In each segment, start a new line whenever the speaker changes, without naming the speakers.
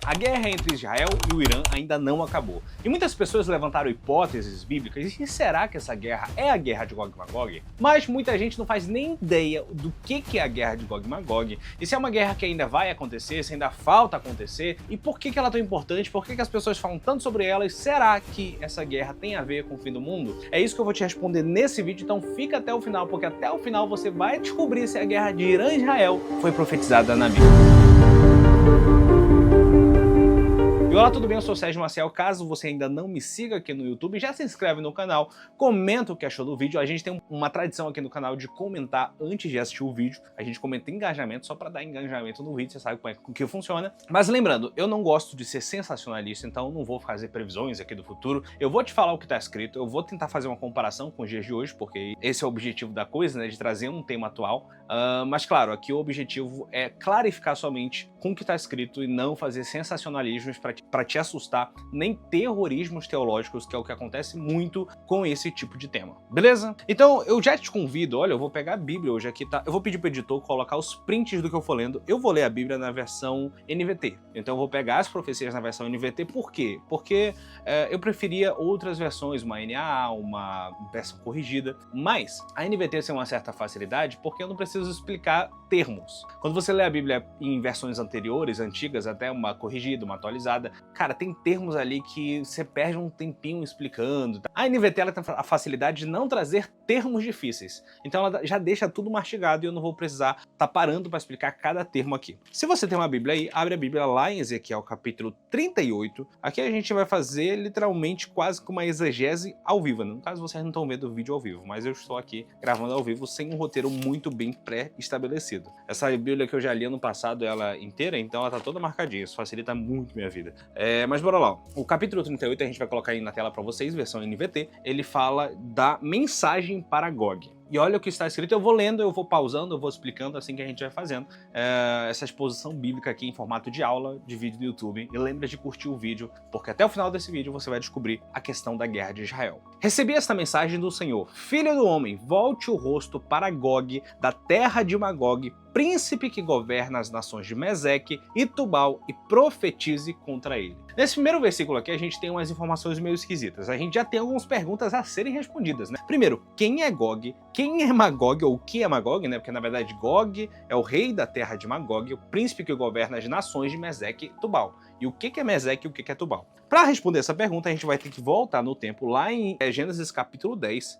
A guerra entre Israel e o Irã ainda não acabou. E muitas pessoas levantaram hipóteses bíblicas e será que essa guerra é a guerra de Gog e Magog? Mas muita gente não faz nem ideia do que é a guerra de Gog e Magog, e se é uma guerra que ainda vai acontecer, se ainda falta acontecer, e por que ela é tão importante, por que as pessoas falam tanto sobre ela, e será que essa guerra tem a ver com o fim do mundo? É isso que eu vou te responder nesse vídeo, então fica até o final, porque até o final você vai descobrir se a guerra de Irã e Israel foi profetizada na Bíblia. Olá, tudo bem? Eu sou o Sérgio Maciel. Caso você ainda não me siga aqui no YouTube, já se inscreve no canal, comenta o que achou do vídeo. A gente tem uma tradição aqui no canal de comentar antes de assistir o vídeo. A gente comenta engajamento só para dar engajamento no vídeo, você sabe como é que funciona. Mas lembrando, eu não gosto de ser sensacionalista, então não vou fazer previsões aqui do futuro. Eu vou te falar o que está escrito, eu vou tentar fazer uma comparação com os dias de hoje, porque esse é o objetivo da coisa, né, de trazer um tema atual. Mas claro, aqui o objetivo é clarificar somente com o que está escrito e não fazer sensacionalismos para te assustar, nem terrorismos teológicos, que é o que acontece muito com esse tipo de tema, beleza? Então eu já te convido, olha, eu vou pegar a Bíblia hoje aqui, tá? Eu vou pedir pro editor colocar os prints do que eu for lendo. Eu vou ler a Bíblia na versão NVT, então eu vou pegar as profecias na versão NVT. Por quê? Porque eu preferia outras versões, uma NAA, uma versão corrigida, mas a NVT tem uma certa facilidade porque eu não preciso explicar termos. Quando você lê a Bíblia em versões anteriores, antigas, até uma corrigida, uma atualizada, cara, tem termos ali que você perde um tempinho explicando. A NVT ela tem a facilidade de não trazer termos difíceis, então ela já deixa tudo mastigado e eu não vou precisar estar parando para explicar cada termo aqui. Se você tem uma Bíblia aí, abre a Bíblia lá em Ezequiel capítulo 38. Aqui a gente vai fazer literalmente quase que uma exegese ao vivo, né? No caso vocês não estão vendo o vídeo ao vivo, mas eu estou aqui gravando ao vivo sem um roteiro muito bem pré-estabelecido. Essa Bíblia que eu já li ano passado, ela inteira, então ela tá toda marcadinha, isso facilita muito minha vida. Mas bora lá. O capítulo 38 a gente vai colocar aí na tela para vocês, versão NVT. Ele fala da mensagem para Gog. E olha o que está escrito, eu vou lendo, eu vou pausando, eu vou explicando assim que a gente vai fazendo essa exposição bíblica aqui em formato de aula de vídeo do YouTube. E lembra de curtir o vídeo, porque até o final desse vídeo você vai descobrir a questão da guerra de Israel. Recebi esta mensagem do Senhor: Filho do homem, volte o rosto para Gog, da terra de Magog, príncipe que governa as nações de Meseque e Tubal, e profetize contra ele. Nesse primeiro versículo aqui a gente tem umas informações meio esquisitas. A gente já tem algumas perguntas a serem respondidas, né? Primeiro, quem é Gog? Quem é Magog, ou o que é Magog, né? Porque na verdade Gog é o rei da terra de Magog, o príncipe que governa as nações de Meseque e Tubal. E o que é Meseque e o que é Tubal? Para responder essa pergunta, a gente vai ter que voltar no tempo, lá em Gênesis capítulo 10.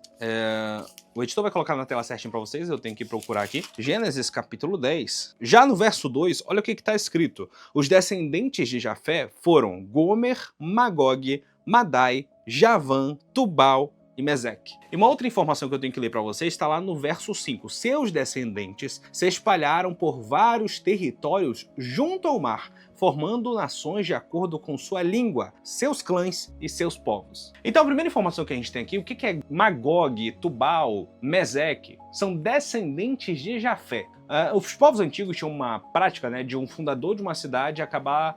O editor vai colocar na tela certinho para vocês, eu tenho que procurar aqui. Gênesis capítulo 10. Já no verso 2, olha o que está escrito. Os descendentes de Jafé foram Gomer, Magog, Madai, Javã, Tubal e Meseque. E uma outra informação que eu tenho que ler para vocês está lá no verso 5. Seus descendentes se espalharam por vários territórios junto ao mar, formando nações de acordo com sua língua, seus clãs e seus povos. Então a primeira informação que a gente tem aqui, o que é Magog, Tubal, Meseque? São descendentes de Jafé. Os povos antigos tinham uma prática, né, de um fundador de uma cidade acabar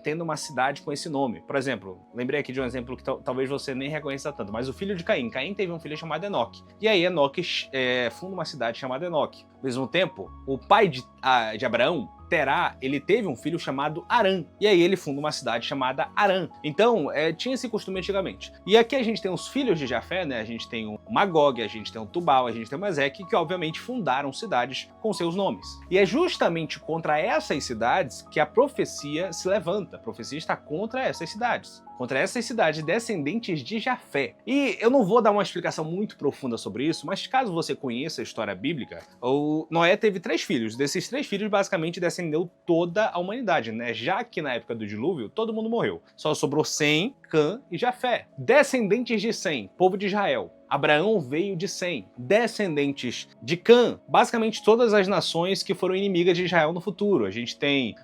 tendo uma cidade com esse nome. Por exemplo, lembrei aqui de um exemplo que talvez você nem reconheça tanto, mas o filho de Caim. Caim teve um filho chamado Enoque. E aí Enoque funda uma cidade chamada Enoque. Ao mesmo tempo, o pai de Abraão, Terá, ele teve um filho chamado Arã, e aí ele funda uma cidade chamada Arã. Então, tinha esse costume antigamente. E aqui a gente tem os filhos de Jafé, né? A gente tem o Magog, a gente tem o Tubal, a gente tem o Meseque, que obviamente fundaram cidades com seus nomes. E é justamente contra essas cidades que a profecia se levanta. A profecia está contra essas cidades descendentes de Jafé. E eu não vou dar uma explicação muito profunda sobre isso, mas caso você conheça a história bíblica, o Noé teve 3 filhos. Desses 3 filhos, basicamente, descendeu toda a humanidade, né? Já que na época do dilúvio, todo mundo morreu. Só sobrou Sem, Cã e Jafé. Descendentes de Sem, povo de Israel. Abraão veio de Sem. Descendentes de Cã, basicamente todas as nações que foram inimigas de Israel no futuro. A gente tem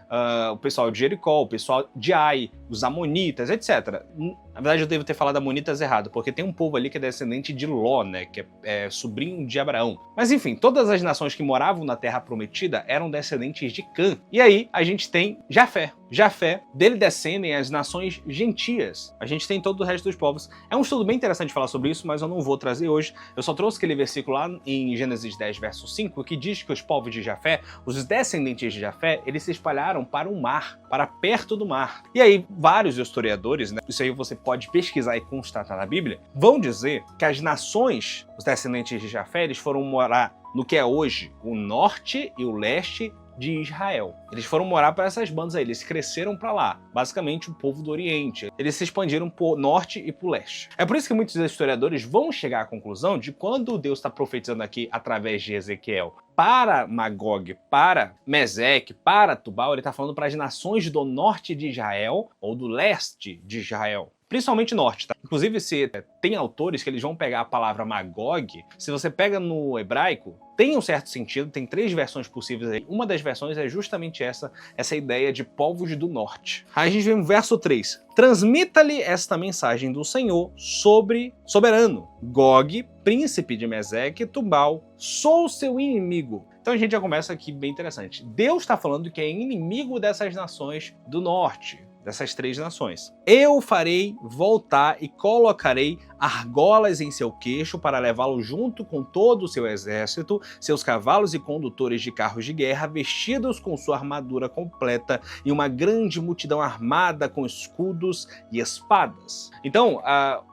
o pessoal de Jericó, o pessoal de Ai, os Amonitas, etc. Na verdade eu devo ter falado Amonitas errado, porque tem um povo ali que é descendente de Ló, né, que é sobrinho de Abraão. Mas enfim, todas as nações que moravam na Terra Prometida eram descendentes de Cã. E aí a gente tem Jafé. Jafé, dele descendem as nações gentias. A gente tem todo o resto dos povos. É um estudo bem interessante falar sobre isso, mas eu não vou trazer hoje. Eu só trouxe aquele versículo lá em Gênesis 10, verso 5, que diz que os povos de Jafé, os descendentes de Jafé, eles se espalharam para o mar, para perto do mar. E aí, vários historiadores, né, isso aí você pode pesquisar e constatar na Bíblia, vão dizer que as nações, os descendentes de Jafé, eles foram morar no que é hoje o norte e o leste de Israel. Eles foram morar para essas bandas aí, eles cresceram para lá, basicamente o povo do Oriente. Eles se expandiram para o norte e para o leste. É por isso que muitos historiadores vão chegar à conclusão de quando Deus está profetizando aqui através de Ezequiel para Magog, para Meseque, para Tubal, ele está falando para as nações do norte de Israel ou do leste de Israel. Principalmente norte, tá? Inclusive, se tem autores que eles vão pegar a palavra Magog, se você pega no hebraico, tem um certo sentido, tem 3 versões possíveis aí. Uma das versões é justamente essa ideia de povos do norte. Aí a gente vê no verso 3. Transmita-lhe esta mensagem do Senhor sobre soberano, Gog, príncipe de Meseque e Tubal, sou seu inimigo. Então a gente já começa aqui bem interessante. Deus está falando que é inimigo dessas nações do norte, dessas 3 nações. Eu farei voltar e colocarei argolas em seu queixo para levá-lo junto com todo o seu exército, seus cavalos e condutores de carros de guerra, vestidos com sua armadura completa e uma grande multidão armada com escudos e espadas. Então,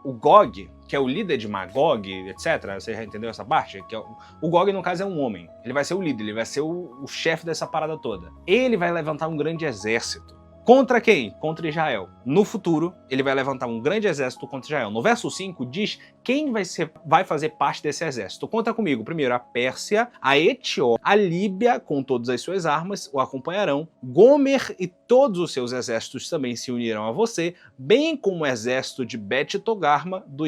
o Gog, que é o líder de Magog, etc. Você já entendeu essa parte? Que o Gog, no caso, é um homem. Ele vai ser o líder, ele vai ser o chefe dessa parada toda. Ele vai levantar um grande exército. Contra quem? Contra Israel. No futuro, ele vai levantar um grande exército contra Israel. No verso 5 diz quem vai fazer parte desse exército. Conta comigo. Primeiro, a Pérsia, a Etiópia, a Líbia, com todas as suas armas, o acompanharão. Gomer e todos os seus exércitos também se unirão a você, bem como o exército de Bet-Togarma, do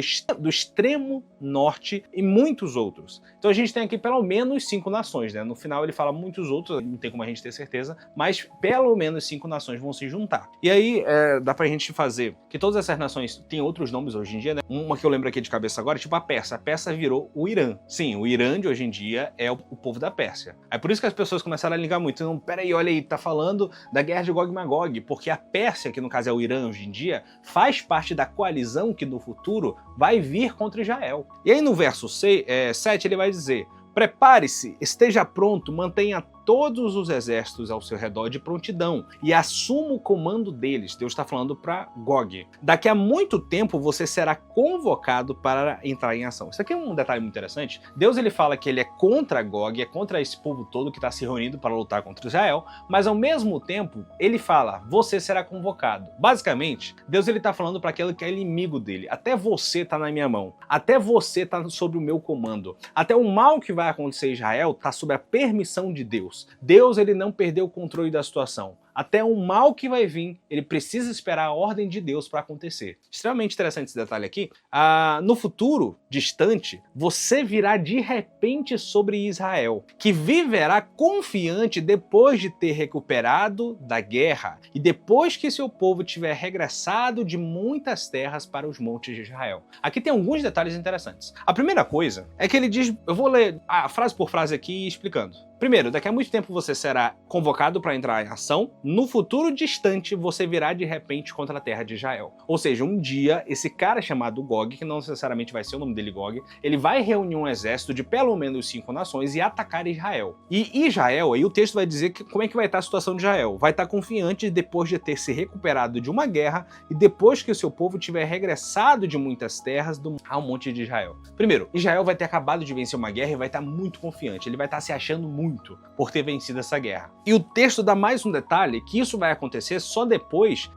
extremo norte e muitos outros. Então a gente tem aqui pelo menos 5 nações, né? No final ele fala muitos outros, não tem como a gente ter certeza, mas pelo menos 5 nações vão se juntar. E aí dá pra gente fazer que todas essas nações têm outros nomes hoje em dia, né? Uma que eu lembro aqui de cabeça agora é tipo a Pérsia. A Pérsia virou o Irã. Sim, o Irã de hoje em dia é o povo da Pérsia. É por isso que as pessoas começaram a ligar muito. Então, peraí, olha aí, tá falando da guerra de Gog e Magog, porque a Pérsia, que no caso é o Irã hoje em dia, faz parte da coalizão que no futuro vai vir contra Israel. E aí no verso 7 ele vai dizer: prepare-se, esteja pronto, mantenha todos os exércitos ao seu redor de prontidão e assuma o comando deles. Deus está falando para Gog. Daqui a muito tempo você será convocado para entrar em ação. Isso aqui é um detalhe muito interessante. Deus ele fala que ele é contra Gog, é contra esse povo todo que está se reunindo para lutar contra Israel, mas ao mesmo tempo ele fala, você será convocado. Basicamente, Deus ele está falando para aquele que é inimigo dele. Até você está na minha mão. Até você está sob o meu comando. Até o mal que vai acontecer em Israel está sob a permissão de Deus. Deus ele não perdeu o controle da situação. Até o mal que vai vir, ele precisa esperar a ordem de Deus para acontecer. Extremamente interessante esse detalhe aqui. No futuro distante, você virá de repente sobre Israel, que viverá confiante depois de ter recuperado da guerra e depois que seu povo tiver regressado de muitas terras para os montes de Israel. Aqui tem alguns detalhes interessantes. A primeira coisa é que ele diz, eu vou ler frase por frase aqui explicando. Primeiro, daqui a muito tempo você será convocado para entrar em ação. No futuro distante, você virá de repente contra a terra de Israel. Ou seja, um dia, esse cara chamado Gog, que não necessariamente vai ser o nome dele Gog, ele vai reunir um exército de pelo menos 5 nações e atacar Israel. E Israel, aí o texto vai dizer como é que vai estar a situação de Israel. Vai estar confiante depois de ter se recuperado de uma guerra e depois que o seu povo tiver regressado de muitas terras ao monte de Israel. Primeiro, Israel vai ter acabado de vencer uma guerra e vai estar muito confiante. Ele vai estar se achando muito por ter vencido essa guerra. E o texto dá mais um detalhe, que isso vai acontecer só depois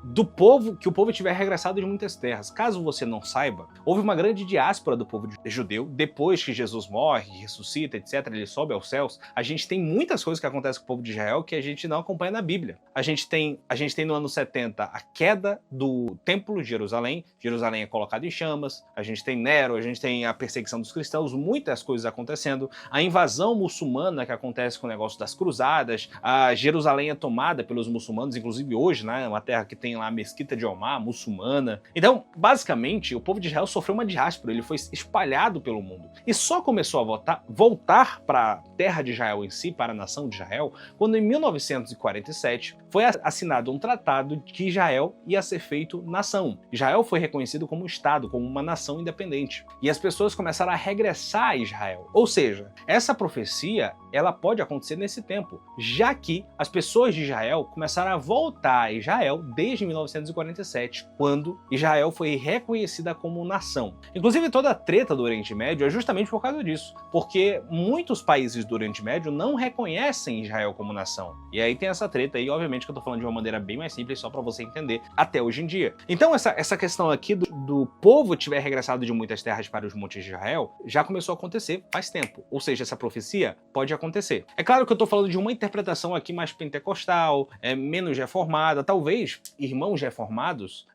que o povo tiver regressado de muitas terras. Caso você não saiba, houve uma grande diáspora do povo judeu, depois que Jesus morre, ressuscita, etc., ele sobe aos céus. A gente tem muitas coisas que acontecem com o povo de Israel que a gente não acompanha na Bíblia. A gente tem no ano 70 a queda do Templo de Jerusalém. Jerusalém é colocado em chamas. A gente tem Nero, a gente tem a perseguição dos cristãos, muitas coisas acontecendo. A invasão muçulmana que acontece acontece com o negócio das cruzadas, a Jerusalém é tomada pelos muçulmanos, inclusive hoje, né, uma terra que tem lá a Mesquita de Omar, muçulmana. Então, basicamente, o povo de Israel sofreu uma diáspora, ele foi espalhado pelo mundo. E só começou a voltar para a terra de Israel em si, para a nação de Israel, quando em 1947 foi assinado um tratado de que Israel ia ser feito nação. Israel foi reconhecido como um Estado, como uma nação independente. E as pessoas começaram a regressar a Israel. Ou seja, essa profecia ela pode acontecer nesse tempo, já que as pessoas de Israel começaram a voltar a Israel desde 1947, quando Israel foi reconhecida como nação. Inclusive toda a treta do Oriente Médio é justamente por causa disso, porque muitos países do Oriente Médio não reconhecem Israel como nação. E aí tem essa treta aí, obviamente que eu tô falando de uma maneira bem mais simples, só para você entender, até hoje em dia. Então essa questão aqui do povo tiver regressado de muitas terras para os montes de Israel, já começou a acontecer faz tempo. Ou seja, essa profecia pode acontecer. É claro que eu tô falando de uma interpretação aqui mais pentecostal, menos reformada, talvez irmãos reformados,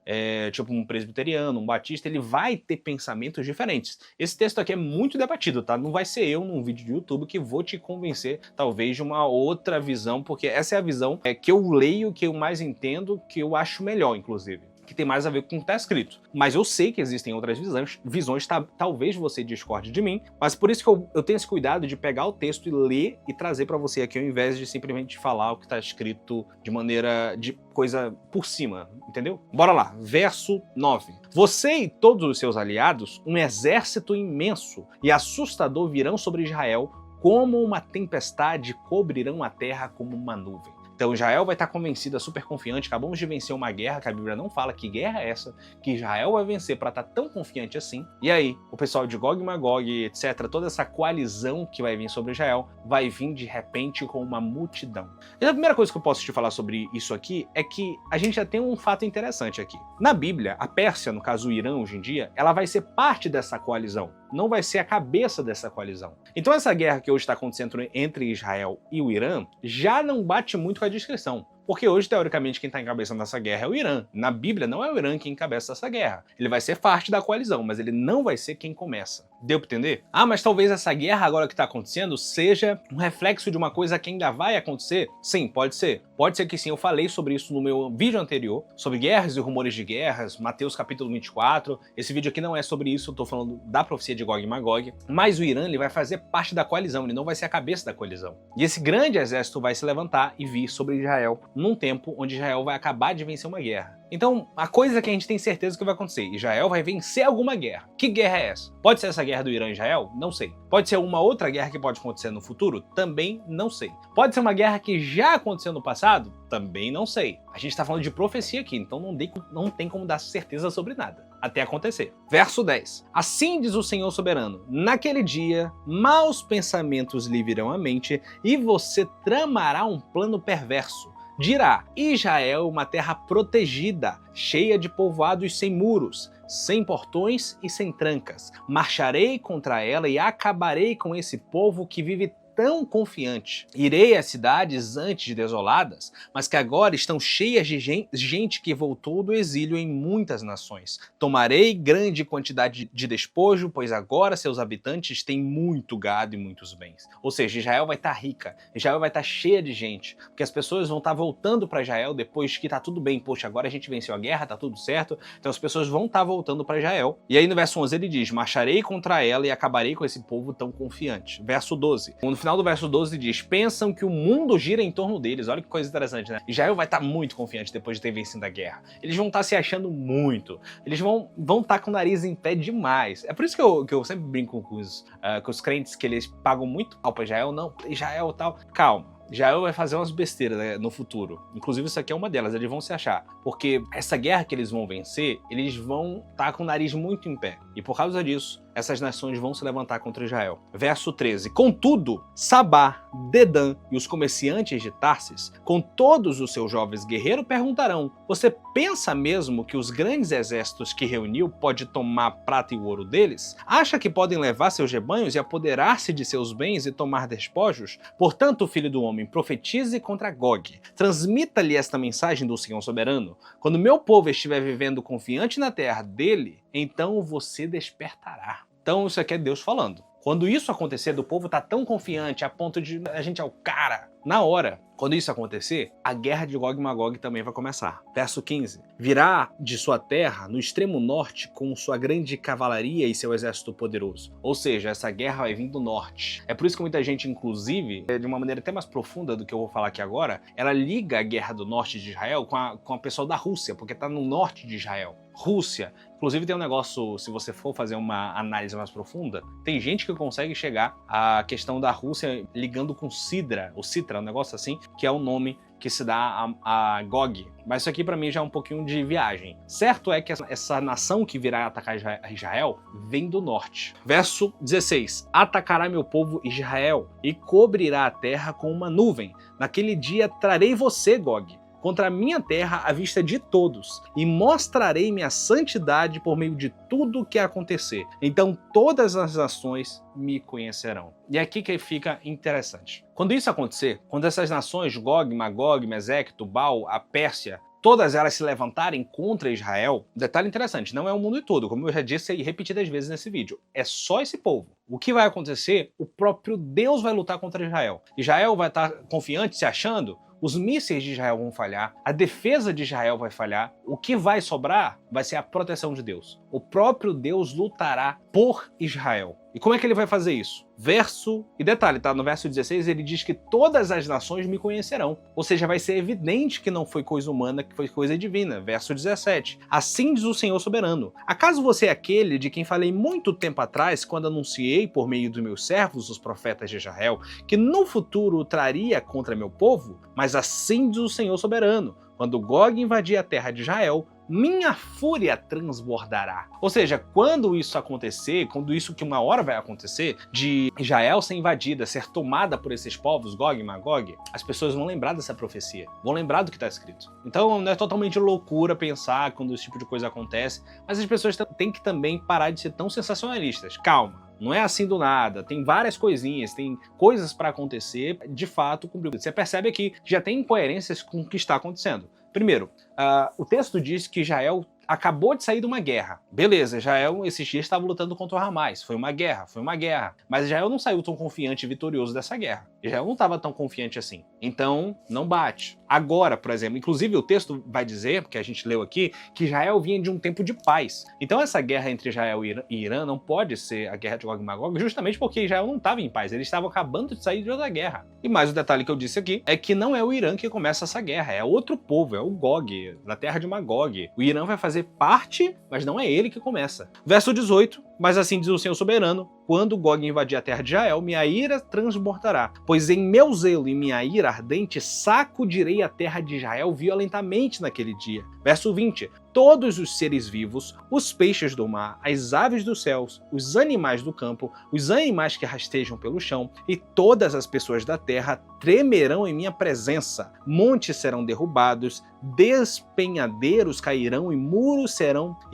tipo um presbiteriano, um batista, ele vai ter pensamentos diferentes. Esse texto aqui é muito debatido, tá? Não vai ser eu num vídeo de YouTube que vou te convencer, talvez, de uma outra visão, porque essa é a visão que eu leio, que eu mais entendo, que eu acho melhor, inclusive, que tem mais a ver com o que está escrito. Mas eu sei que existem outras visões, talvez você discorde de mim, mas por isso que eu tenho esse cuidado de pegar o texto e ler e trazer para você aqui, ao invés de simplesmente falar o que está escrito de maneira de coisa por cima, entendeu? Bora lá, verso 9. Você e todos os seus aliados, um exército imenso e assustador virão sobre Israel, como uma tempestade cobrirão a terra como uma nuvem. Então Israel vai estar convencida, super confiante, acabamos de vencer uma guerra, que a Bíblia não fala que guerra é essa, que Israel vai vencer para estar tão confiante assim. E aí, o pessoal de Gog e Magog, etc., toda essa coalizão que vai vir sobre Israel, vai vir de repente com uma multidão. E a primeira coisa que eu posso te falar sobre isso aqui é que a gente já tem um fato interessante aqui. Na Bíblia, a Pérsia, no caso o Irã hoje em dia, ela vai ser parte dessa coalizão, não vai ser a cabeça dessa coalizão. Então essa guerra que hoje está acontecendo entre Israel e o Irã já não bate muito com a descrição. Porque hoje, teoricamente, quem está encabeçando essa guerra é o Irã. Na Bíblia, não é o Irã quem encabeça essa guerra. Ele vai ser parte da coalizão, mas ele não vai ser quem começa. Deu para entender? Ah, mas talvez essa guerra agora que está acontecendo seja um reflexo de uma coisa que ainda vai acontecer? Sim, pode ser. Pode ser que sim, eu falei sobre isso no meu vídeo anterior, sobre guerras e rumores de guerras, Mateus capítulo 24. Esse vídeo aqui não é sobre isso, eu estou falando da profecia de Gog e Magog. Mas o Irã ele vai fazer parte da coalizão, ele não vai ser a cabeça da coalizão. E esse grande exército vai se levantar e vir sobre Israel num tempo onde Israel vai acabar de vencer uma guerra. Então, a coisa que a gente tem certeza que vai acontecer, Israel vai vencer alguma guerra. Que guerra é essa? Pode ser essa guerra do Irã e Israel? Não sei. Pode ser uma outra guerra que pode acontecer no futuro? Também não sei. Pode ser uma guerra que já aconteceu no passado? Também não sei. A gente está falando de profecia aqui, então não tem como dar certeza sobre nada, até acontecer. Verso 10. Assim diz o Senhor soberano, naquele dia, maus pensamentos lhe virão à mente e você tramará um plano perverso. Dirá, Israel uma terra protegida, cheia de povoados sem muros, sem portões e sem trancas. Marcharei contra ela e acabarei com esse povo que vive tão confiante. Irei às cidades antes desoladas, mas que agora estão cheias de gente que voltou do exílio em muitas nações. Tomarei grande quantidade de despojo, pois agora seus habitantes têm muito gado e muitos bens. Ou seja, Israel vai estar rica, Israel vai estar cheia de gente, porque as pessoas vão estar voltando para Israel depois que tá tudo bem. Poxa, agora a gente venceu a guerra, tá tudo certo, então as pessoas vão estar voltando para Israel. E aí no verso 11 ele diz, marcharei contra ela e acabarei com esse povo tão confiante. Verso 12, no final do verso 12 diz, pensam que o mundo gira em torno deles. Olha que coisa interessante, né? Israel vai estar muito confiante depois de ter vencido a guerra. Eles vão estar se achando muito. Eles vão estar com o nariz em pé demais. É por isso que eu sempre brinco com os crentes que eles pagam muito pau pra Israel. Não, Israel e tal. Calma. Israel vai fazer umas besteiras, né, no futuro. Inclusive isso aqui é uma delas, eles vão se achar. Porque essa guerra que eles vão vencer, eles vão estar com o nariz muito em pé. E por causa disso, essas nações vão se levantar contra Israel. Verso 13. Contudo, Sabá, Dedã e os comerciantes de Tarsis, com todos os seus jovens guerreiros, perguntarão, você pensa mesmo que os grandes exércitos que reuniu pode tomar prata e o ouro deles? Acha que podem levar seus rebanhos e apoderar-se de seus bens e tomar despojos? Portanto, filho do homem, profetize contra Gog. Transmita-lhe esta mensagem do Senhor soberano. Quando meu povo estiver vivendo confiante na terra dele, então você despertará. Então isso aqui é Deus falando. Quando isso acontecer, do povo tá tão confiante a ponto de a gente é o cara, na hora, quando isso acontecer, a guerra de Gog e Magog também vai começar. Verso 15. Virá de sua terra, no extremo norte, com sua grande cavalaria e seu exército poderoso. Ou seja, essa guerra vai vir do norte. É por isso que muita gente, inclusive, de uma maneira até mais profunda do que eu vou falar aqui agora, ela liga a guerra do norte de Israel com a pessoa da Rússia, porque tá no norte de Israel. Rússia. Inclusive tem um negócio, se você for fazer uma análise mais profunda, tem gente que consegue chegar à questão da Rússia ligando com Sidra, ou Citra, um negócio assim, que é o nome que se dá a Gog. Mas isso aqui pra mim já é um pouquinho de viagem. Certo é que essa nação que virá atacar Israel vem do norte. Verso 16. Atacará meu povo Israel e cobrirá a terra com uma nuvem. Naquele dia trarei você, Gog, contra a minha terra à vista de todos, e mostrarei minha santidade por meio de tudo o que acontecer. Então todas as nações me conhecerão. E é aqui que fica interessante. Quando isso acontecer, quando essas nações, Gog, Magog, Meseque, Tubal, a Pérsia, todas elas se levantarem contra Israel, detalhe interessante, não é o mundo todo, como eu já disse repetidas vezes nesse vídeo, é só esse povo. O que vai acontecer? O próprio Deus vai lutar contra Israel. Israel vai estar confiante, se achando, os mísseis de Israel vão falhar, a defesa de Israel vai falhar, o que vai sobrar vai ser a proteção de Deus. O próprio Deus lutará por Israel. E como é que ele vai fazer isso? E detalhe, tá? No verso 16 ele diz que todas as nações me conhecerão. Ou seja, vai ser evidente que não foi coisa humana, que foi coisa divina. Verso 17. Assim diz o Senhor soberano. Acaso você é aquele de quem falei muito tempo atrás, quando anunciei por meio dos meus servos, os profetas de Israel, que no futuro o traria contra meu povo? Mas assim diz o Senhor soberano. Quando Gog invadir a terra de Israel, minha fúria transbordará. Ou seja, quando isso acontecer, quando isso que uma hora vai acontecer, de Israel ser invadida, ser tomada por esses povos, Gog e Magog, as pessoas vão lembrar dessa profecia, vão lembrar do que está escrito. Então não é totalmente loucura pensar quando esse tipo de coisa acontece, mas as pessoas têm que também parar de ser tão sensacionalistas. Calma. Não é assim do nada, tem várias coisinhas, tem coisas para acontecer, de fato, você percebe aqui que já tem incoerências com o que está acontecendo. Primeiro, o texto diz que Israel acabou de sair de uma guerra. Beleza, Israel esses dias estava lutando contra o Hamas, foi uma guerra. Mas Israel não saiu tão confiante e vitorioso dessa guerra. Israel não estava tão confiante assim. Então, não bate. Agora, por exemplo, inclusive o texto vai dizer, porque a gente leu aqui, que Israel vinha de um tempo de paz. Então essa guerra entre Israel e Irã não pode ser a guerra de Gog e Magog, justamente porque Israel não estava em paz, eles estavam acabando de sair de outra guerra. E mais o detalhe que eu disse aqui é que não é o Irã que começa essa guerra, é outro povo, é o Gog, na terra de Magog. O Irã vai fazer parte, mas não é ele que começa. Verso 18, mas assim diz o Senhor soberano, quando Gog invadir a terra de Israel, minha ira transbordará, pois em meu zelo e minha ira ardente sacudirei a terra de Israel violentamente naquele dia. Verso 20, todos os seres vivos, os peixes do mar, as aves dos céus, os animais do campo, os animais que rastejam pelo chão e todas as pessoas da terra tremerão em minha presença. Montes serão derrubados, despenhadeiros cairão e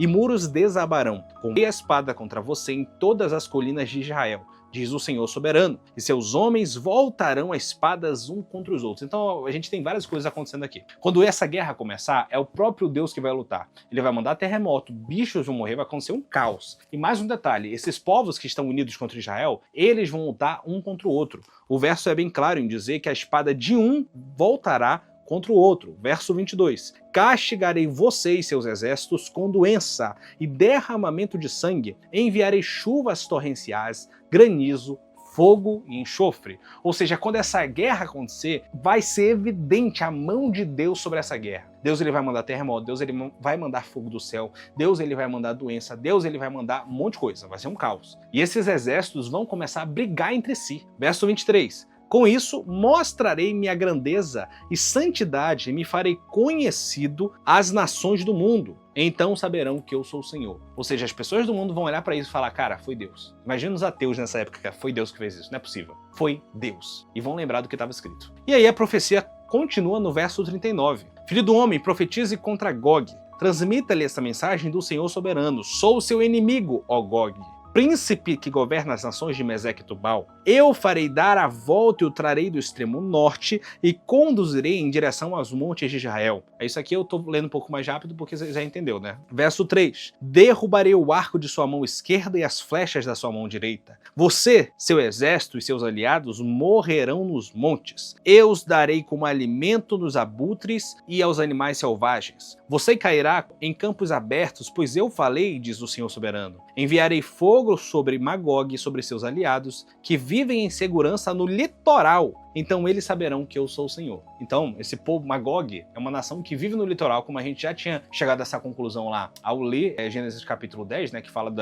muros desabarão. Condei a espada contra você em todas as colinas de Israel, diz o Senhor soberano, e seus homens voltarão a espadas um contra os outros. Então a gente tem várias coisas acontecendo aqui. Quando essa guerra começar, é o próprio Deus que vai lutar. Ele vai mandar terremoto, bichos vão morrer, vai acontecer um caos. E mais um detalhe, esses povos que estão unidos contra Israel, eles vão lutar um contra o outro. O verso é bem claro em dizer que a espada de um voltará contra o outro. Verso 22. Castigarei você e seus exércitos com doença e derramamento de sangue. Enviarei chuvas torrenciais, granizo, fogo e enxofre. Ou seja, quando essa guerra acontecer, vai ser evidente a mão de Deus sobre essa guerra. Deus ele vai mandar terremoto, Deus ele vai mandar fogo do céu, Deus ele vai mandar doença, Deus ele vai mandar um monte de coisa, vai ser um caos. E esses exércitos vão começar a brigar entre si. Verso 23. Com isso, mostrarei minha grandeza e santidade e me farei conhecido às nações do mundo. Então saberão que eu sou o Senhor. Ou seja, as pessoas do mundo vão olhar para isso e falar, cara, foi Deus. Imagina os ateus nessa época, foi Deus que fez isso. Não é possível. Foi Deus. E vão lembrar do que estava escrito. E aí a profecia continua no verso 39. Filho do homem, profetize contra Gog. Transmita-lhe essa mensagem do Senhor soberano. Sou o seu inimigo, ó Gog. príncipe que governa as nações de Meseque e Tubal, eu farei dar a volta e o trarei do extremo norte e conduzirei em direção aos montes de Israel. Isso aqui eu tô lendo um pouco mais rápido porque você já entendeu, né? Verso 3. Derrubarei o arco de sua mão esquerda e as flechas da sua mão direita. Você, seu exército e seus aliados morrerão nos montes. Eu os darei como alimento nos abutres e aos animais selvagens. Você cairá em campos abertos, pois eu falei, diz o Senhor soberano. Enviarei fogo sobre Magog e sobre seus aliados, que vivem em segurança no litoral. Então eles saberão que eu sou o Senhor. Então, esse povo Magog é uma nação que vive no litoral, como a gente já tinha chegado a essa conclusão lá ao ler Gênesis capítulo 10, né, que fala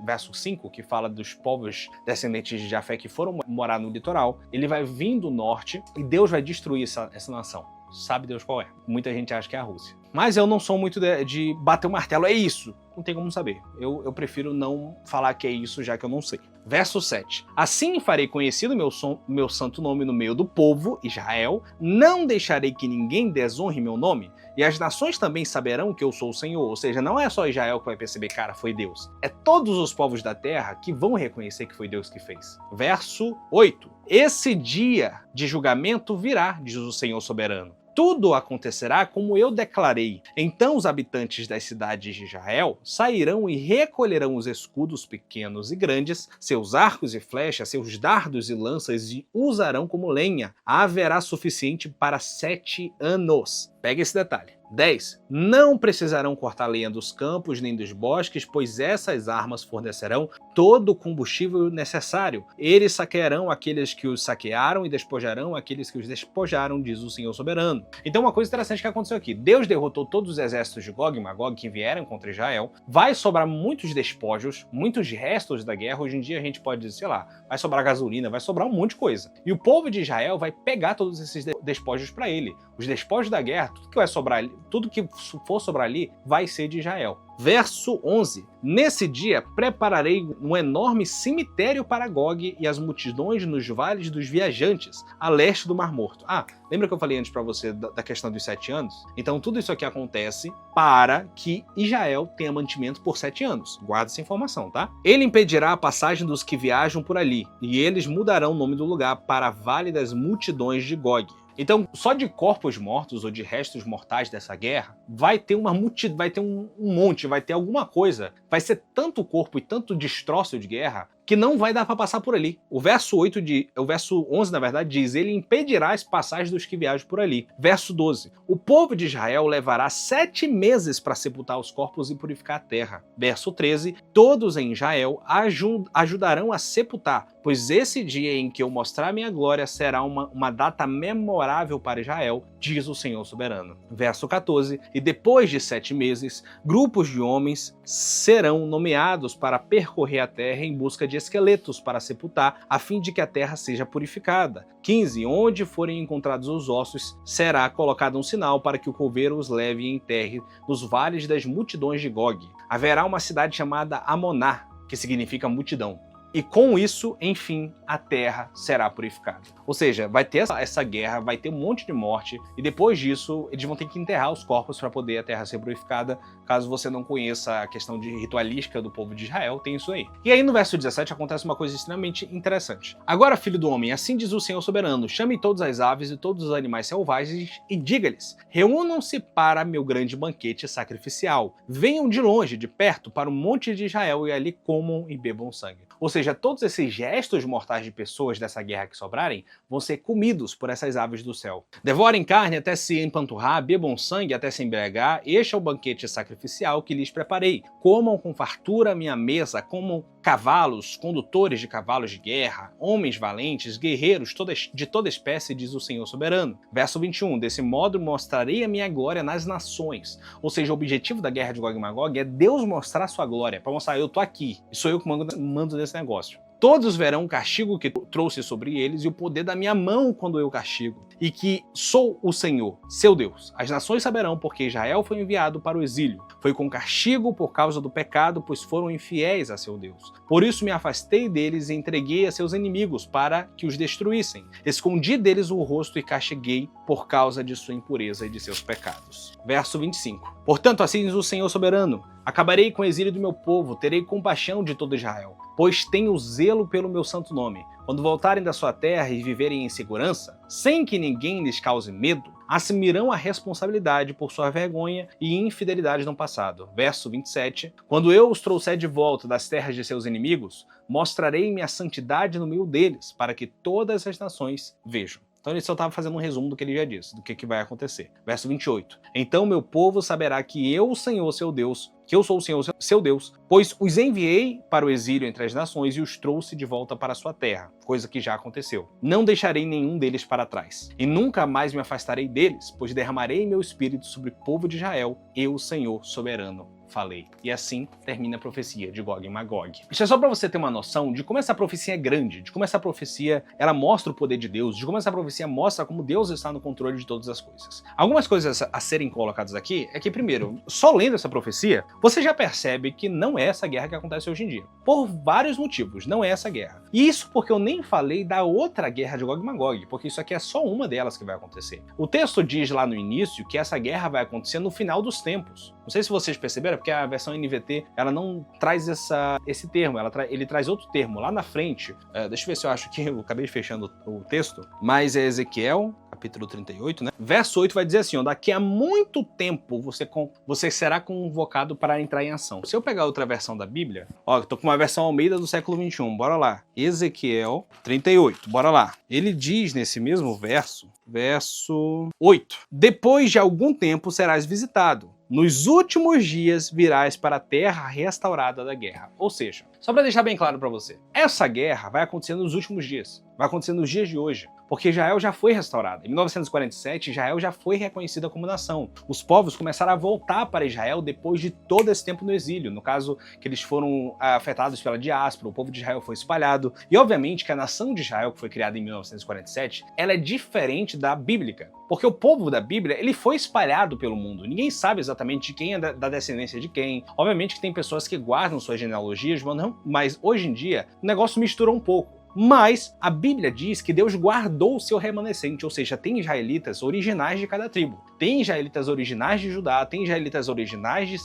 verso 5, que fala dos povos descendentes de Jafé que foram morar no litoral. Ele vai vir do norte e Deus vai destruir essa nação. Sabe Deus qual é. Muita gente acha que é a Rússia. Mas eu não sou muito de bater o martelo, é isso. Não tem como saber. Eu prefiro não falar que é isso, já que eu não sei. Verso 7. Assim farei conhecido meu santo nome no meio do povo, Israel. Não deixarei que ninguém desonre meu nome. E as nações também saberão que eu sou o Senhor. Ou seja, não é só Israel que vai perceber, cara, foi Deus. É todos os povos da terra que vão reconhecer que foi Deus que fez. Verso 8. Esse dia de julgamento virá, diz o Senhor soberano. Tudo acontecerá como eu declarei. Então os habitantes das cidades de Israel sairão e recolherão os escudos pequenos e grandes, seus arcos e flechas, seus dardos e lanças e usarão como lenha. Haverá suficiente para 7 anos. Pega esse detalhe. 10. Não precisarão cortar lenha dos campos nem dos bosques, pois essas armas fornecerão todo o combustível necessário. Eles saquearão aqueles que os saquearam e despojarão aqueles que os despojaram, diz o Senhor soberano. Então uma coisa interessante que aconteceu aqui. Deus derrotou todos os exércitos de Gog e Magog que vieram contra Israel. Vai sobrar muitos despojos, muitos restos da guerra. Hoje em dia a gente pode dizer, sei lá, vai sobrar gasolina, vai sobrar um monte de coisa. E o povo de Israel vai pegar todos esses despojos para ele. Os despojos da guerra, tudo que vai sobrar ali, tudo que for sobrar ali vai ser de Israel. Verso 11. Nesse dia prepararei um enorme cemitério para Gog e as multidões nos vales dos viajantes, a leste do Mar Morto. Lembra que eu falei antes para você da questão dos 7 anos? Então tudo isso aqui acontece para que Israel tenha mantimento por 7 anos. Guarda essa informação, tá? Ele impedirá a passagem dos que viajam por ali, e eles mudarão o nome do lugar para Vale das Multidões de Gog. Então, só de corpos mortos ou de restos mortais dessa guerra, vai ter uma multidão, vai ter um monte, vai ter alguma coisa. Vai ser tanto corpo e tanto destroço de guerra que não vai dar para passar por ali. O verso 11, na verdade, diz: ele impedirá as passagens dos que viajam por ali. Verso 12. O povo de Israel levará 7 meses para sepultar os corpos e purificar a terra. Verso 13. Todos em Israel ajudarão a sepultar, pois esse dia em que eu mostrar minha glória será uma data memorável para Israel, diz o Senhor soberano. Verso 14. E depois de 7 meses, grupos de homens serão nomeados para percorrer a terra em busca de esqueletos para sepultar, a fim de que a terra seja purificada. 15. Onde forem encontrados os ossos, será colocado um sinal para que o coveiro os leve e enterre nos vales das multidões de Gog. Haverá uma cidade chamada Amoná, que significa multidão. E com isso, enfim, a terra será purificada. Ou seja, vai ter essa guerra, vai ter um monte de morte, e depois disso, eles vão ter que enterrar os corpos para poder a terra ser purificada. Caso você não conheça a questão de ritualística do povo de Israel, tem isso aí. E aí no verso 17 acontece uma coisa extremamente interessante. Agora, filho do homem, assim diz o Senhor soberano: chame todas as aves e todos os animais selvagens e diga-lhes: reúnam-se para meu grande banquete sacrificial. Venham de longe, de perto, para o monte de Israel e ali comam e bebam sangue. Ou seja, todos esses gestos mortais de pessoas dessa guerra que sobrarem vão ser comidos por essas aves do céu. Devorem carne até se empanturrar, bebam sangue até se embriagar. Este é o banquete sacrificial que lhes preparei. Comam com fartura a minha mesa, comam cavalos, condutores de cavalos de guerra, homens valentes, guerreiros de toda espécie, diz o Senhor soberano. Verso 21. Desse modo mostrarei a minha glória nas nações. Ou seja, o objetivo da guerra de Gog e Magog é Deus mostrar a sua glória, para mostrar: eu tô aqui, e sou eu que mando nesse negócio. Todos verão o castigo que trouxe sobre eles e o poder da minha mão quando eu castigo, e que sou o Senhor, seu Deus. As nações saberão porque Israel foi enviado para o exílio. Foi com castigo por causa do pecado, pois foram infiéis a seu Deus. Por isso me afastei deles e entreguei a seus inimigos para que os destruíssem. Escondi deles o rosto e castiguei por causa de sua impureza e de seus pecados. Verso 25. Portanto, assim diz o Senhor soberano: Acabarei com o exílio do meu povo, terei compaixão de todo Israel, pois tenho zelo pelo meu santo nome. Quando voltarem da sua terra e viverem em segurança, sem que ninguém lhes cause medo, assumirão a responsabilidade por sua vergonha e infidelidade no passado. Verso 27. Quando eu os trouxer de volta das terras de seus inimigos, mostrarei minha santidade no meio deles, para que todas as nações vejam. Então ele só estava fazendo um resumo do que ele já disse, do que vai acontecer. Verso 28. Então meu povo saberá que eu, o Senhor, seu Deus, que eu sou o Senhor, seu Deus, pois os enviei para o exílio entre as nações e os trouxe de volta para a sua terra, coisa que já aconteceu. Não deixarei nenhum deles para trás, e nunca mais me afastarei deles, pois derramarei meu espírito sobre o povo de Israel, eu, o Senhor, soberano, falei. E assim termina a profecia de Gog e Magog. Isso é só para você ter uma noção de como essa profecia é grande, de como essa profecia ela mostra o poder de Deus, de como essa profecia mostra como Deus está no controle de todas as coisas. Algumas coisas a serem colocadas aqui é que, primeiro, só lendo essa profecia, você já percebe que não é essa guerra que acontece hoje em dia. Por vários motivos, não é essa guerra. E isso porque eu nem falei da outra guerra de Gog e Magog, porque isso aqui é só uma delas que vai acontecer. O texto diz lá no início que essa guerra vai acontecer no final dos tempos. Não sei se vocês perceberam, porque a versão NVT ela não traz esse termo, ele traz outro termo lá na frente. Deixa eu ver se eu acho que eu acabei fechando o texto, mas é Ezequiel, capítulo 38, né? Verso 8 vai dizer assim, ó, daqui a muito tempo você será convocado para entrar em ação. Se eu pegar outra versão da Bíblia, ó, eu tô com uma versão Almeida do século 21, bora lá. Ezequiel 38, bora lá. Ele diz nesse mesmo verso 8, depois de algum tempo serás visitado. Nos últimos dias virás para a terra restaurada da guerra. Ou seja, só para deixar bem claro para você, essa guerra vai acontecer nos últimos dias. Vai acontecer nos dias de hoje. Porque Israel já foi restaurada. Em 1947, Israel já foi reconhecida como nação. Os povos começaram a voltar para Israel depois de todo esse tempo no exílio. No caso, que eles foram afetados pela diáspora, o povo de Israel foi espalhado. E obviamente que a nação de Israel, que foi criada em 1947, ela é diferente da bíblica. Porque o povo da Bíblia, ele foi espalhado pelo mundo. Ninguém sabe exatamente de quem é da descendência de quem. Obviamente que tem pessoas que guardam suas genealogias, mas hoje em dia o negócio mistura um pouco. Mas a Bíblia diz que Deus guardou o seu remanescente, ou seja, tem israelitas originais de cada tribo. Tem israelitas originais de Judá, tem israelitas originais de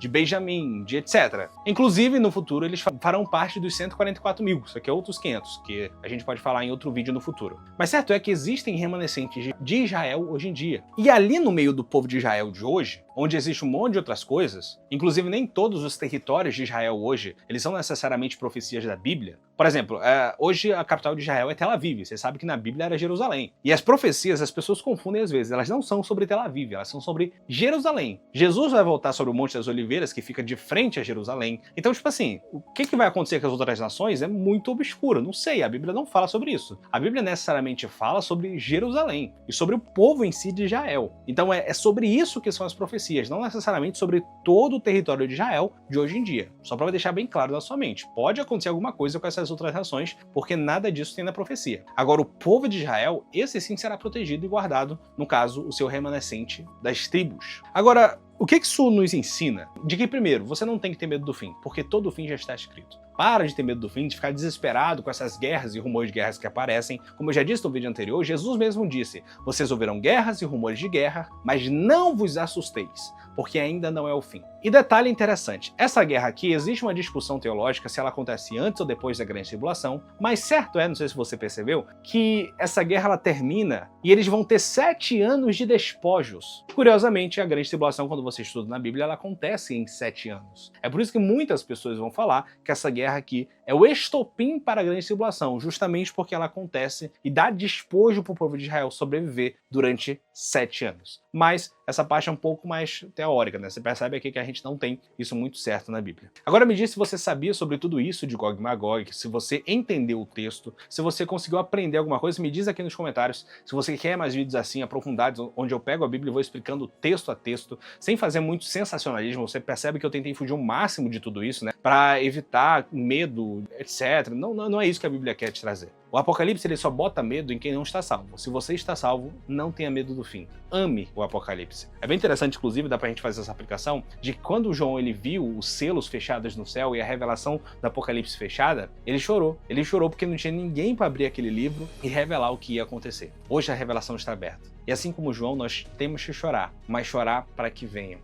Benjamim, de etc. Inclusive, no futuro, eles farão parte dos 144 mil. Isso aqui é outros 500, que a gente pode falar em outro vídeo no futuro. Mas certo é que existem remanescentes de Israel hoje em dia. E ali no meio do povo de Israel de hoje, onde existe um monte de outras coisas, inclusive nem todos os territórios de Israel hoje, eles são necessariamente profecias da Bíblia. Por exemplo, hoje a capital de Israel é Tel Aviv. Você sabe que na Bíblia era Jerusalém. E as profecias, as pessoas confundem às vezes. Elas não são sobre Tel Aviv, elas são sobre Jerusalém. Jesus vai voltar sobre o Monte das Oliveiras, que fica de frente a Jerusalém. Então, tipo assim, o que vai acontecer com as outras nações é muito obscuro. Não sei, a Bíblia não fala sobre isso. A Bíblia necessariamente fala sobre Jerusalém e sobre o povo em si de Israel. Então é sobre isso que são as profecias, não necessariamente sobre todo o território de Israel de hoje em dia. Só para deixar bem claro na sua mente. Pode acontecer alguma coisa com essas outras nações, porque nada disso tem na profecia. Agora, o povo de Israel, esse sim será protegido e guardado, no caso, o seu remanescente das tribos. Agora, o que isso nos ensina? De que, primeiro, você não tem que ter medo do fim, porque todo o fim já está escrito. Para de ter medo do fim, de ficar desesperado com essas guerras e rumores de guerras que aparecem. Como eu já disse no vídeo anterior, Jesus mesmo disse, vocês ouvirão guerras e rumores de guerra, mas não vos assusteis, porque ainda não é o fim. E detalhe interessante, essa guerra aqui, existe uma discussão teológica se ela acontece antes ou depois da Grande Tribulação, mas certo é, não sei se você percebeu, que essa guerra ela termina e eles vão ter 7 anos de despojos. Curiosamente, a Grande Tribulação, quando você estuda na Bíblia, ela acontece em 7 anos. É por isso que muitas pessoas vão falar que essa guerra aqui é o estopim para a Grande Tribulação, justamente porque ela acontece e dá despojo para o povo de Israel sobreviver durante 7 anos. Mas essa parte é um pouco mais teórica, né? Você percebe aqui que a gente não tem isso muito certo na Bíblia. Agora me diz se você sabia sobre tudo isso de Gog e Magog, se você entendeu o texto, se você conseguiu aprender alguma coisa, me diz aqui nos comentários. Se você quer mais vídeos assim, aprofundados, onde eu pego a Bíblia e vou explicando texto a texto, sem fazer muito sensacionalismo, você percebe que eu tentei fugir o máximo de tudo isso, né? Para evitar medo, etc. Não é isso que a Bíblia quer te trazer. O Apocalipse ele só bota medo em quem não está salvo. Se você está salvo, não tenha medo do fim. Ame o Apocalipse. É bem interessante, inclusive, dá pra gente fazer essa aplicação, de que quando João ele viu os selos fechados no céu e a revelação do Apocalipse fechada, ele chorou. Ele chorou porque não tinha ninguém para abrir aquele livro e revelar o que ia acontecer. Hoje a revelação está aberta. E assim como João, nós temos que chorar, mas chorar para que venha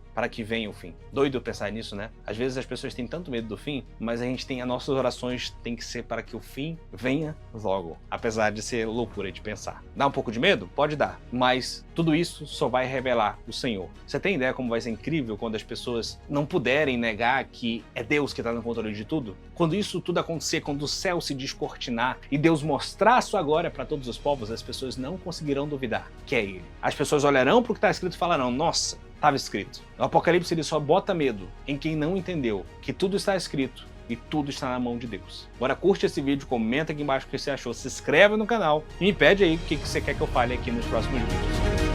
o fim. Doido pensar nisso, né? Às vezes as pessoas têm tanto medo do fim, mas as nossas orações têm que ser para que o fim venha logo, apesar de ser loucura de pensar. Dá um pouco de medo? Pode dar, mas tudo isso só vai revelar o Senhor. Você tem ideia como vai ser incrível quando as pessoas não puderem negar que é Deus que está no controle de tudo? Quando isso tudo acontecer, quando o céu se descortinar e Deus mostrar a sua glória para todos os povos, as pessoas não conseguirão duvidar que é Ele. As pessoas olharão para o que está escrito e falarão: nossa, estava escrito. O Apocalipse ele só bota medo em quem não entendeu que tudo está escrito e tudo está na mão de Deus. Agora curte esse vídeo, comenta aqui embaixo o que você achou, se inscreve no canal e me pede aí o que você quer que eu fale aqui nos próximos vídeos.